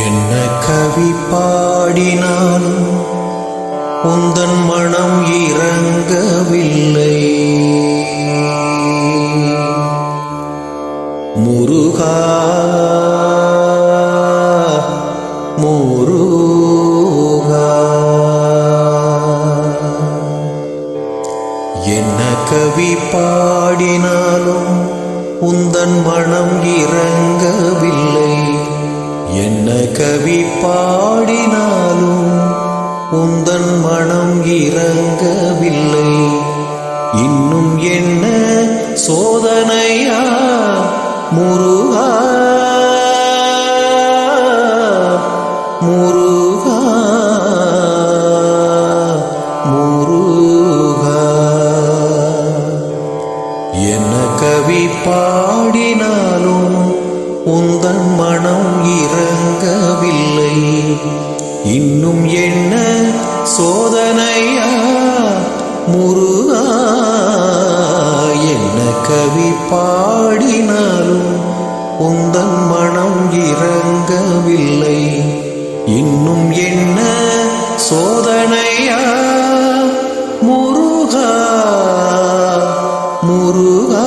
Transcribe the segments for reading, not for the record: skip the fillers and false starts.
என்ன கவி பாடினாலும் உந்தன் மனம் இறங்கவில்லை. முருகா முருகா, என்ன கவி பாடினாலும் உந்தன் மனம் இறங்கவில்லை. என்ன கவி பாடினாலும் உந்தன் மனம் இறங்கவில்லை. இன்னும் என்ன சோதனையா முருகா முருகா முருகா, என்ன கவி பாடினாலும் உந்தன் மனம் இறங்கவில்லை. இன்னும் என்ன சோதனையா முருகா, என்ன கவி பாடினாலும் உந்தன் மனம் இறங்கவில்லை. இன்னும் என்ன சோதனையா முருகா முருகா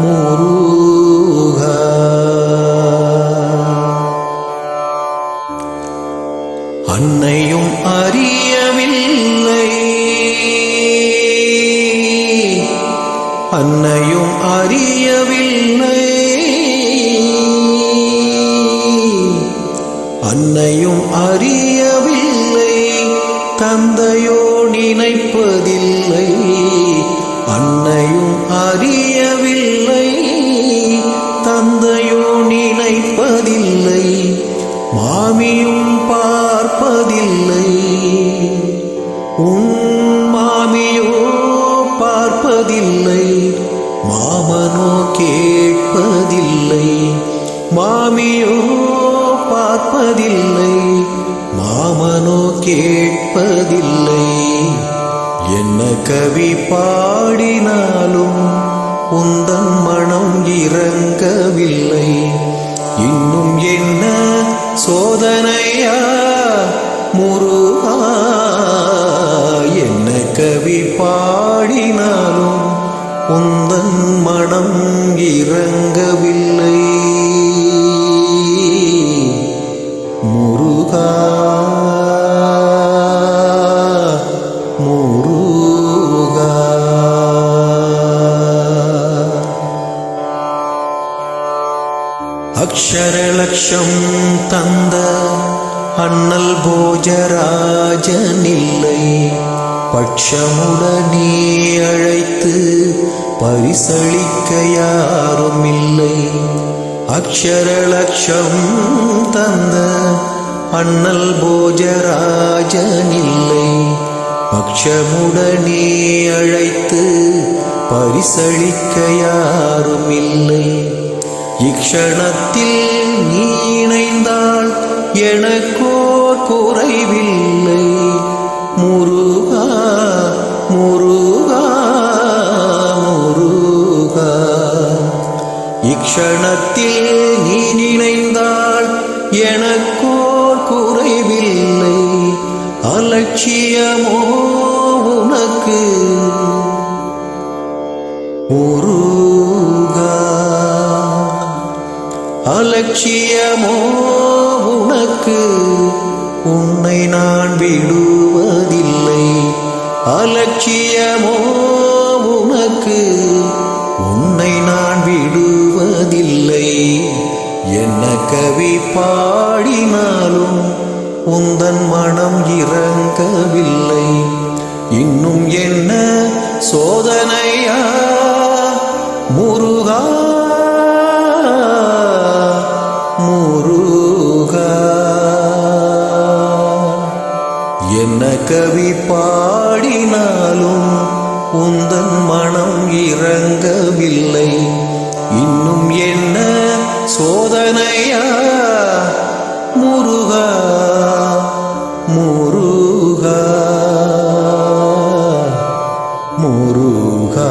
முருகா. அன்னையும் அறியவில்லை, அன்னையும் அறியவில்லை, அன்னையும் அறியவில்லை, தந்தையோ நினைப்பதில்லை. அன்னையும் அறியவில்லை, தந்தையோ நினைப்பதில்லை, மாமியும் பார்ப்பதில்லை. உன் மாமியோ பார்ப்பதில்லை, மாமனோ கேட்பதில்லை. மாமியோ பார்ப்பதில்லை, மாமனோ கேட்பதில்லை. என்ன கவி பாடினாலும் உந்தன் மனம் இறங்கவில்லை. இன்னும் என்ன சோதனையா முருகா, என்ன கவி பாடினாலும் உந்தன் மனம் இறங்கவில்லை. முருகா முருகா. அக்ஷரலட்சம் தந்த அண்ணல் போஜராஜனில்லை. பட்சமுடனே அழைத்து பரிசளிக்க யாருமில்லை. அக்ஷரலட்சம் தந்த அண்ணல் போஜராஜனில்லை. பட்சமுடனே அழைத்து பரிசளிக்க யாருமில்லை. இக்ஷணத்தில் நீ இணைந்தால் எனக்கோர் குறைவில்லை. முருகா முருகா முருகா, இக்ஷணத்தில் நீ இணைந்தால் எனக்கோர் குறைவில்லை. அலட்சியமோ உனக்கு முருகா, அலட்சியமோ உனக்கு, உன்னை நான் விடுவதில்லை. அலட்சியமோ உனக்கு, உன்னை நான் விடுவதில்லை. என்ன கவி பாடினாலும் உந்தன் மனம் இறங்கவில்லை. இன்னும் என்ன சோதனையா முருகா முருகா. என்ன கவி பாடினாலும் உந்தன் மனம் இறங்கவில்லை. இன்னும் என்ன சோதனையா முருகா முருகா முருகா.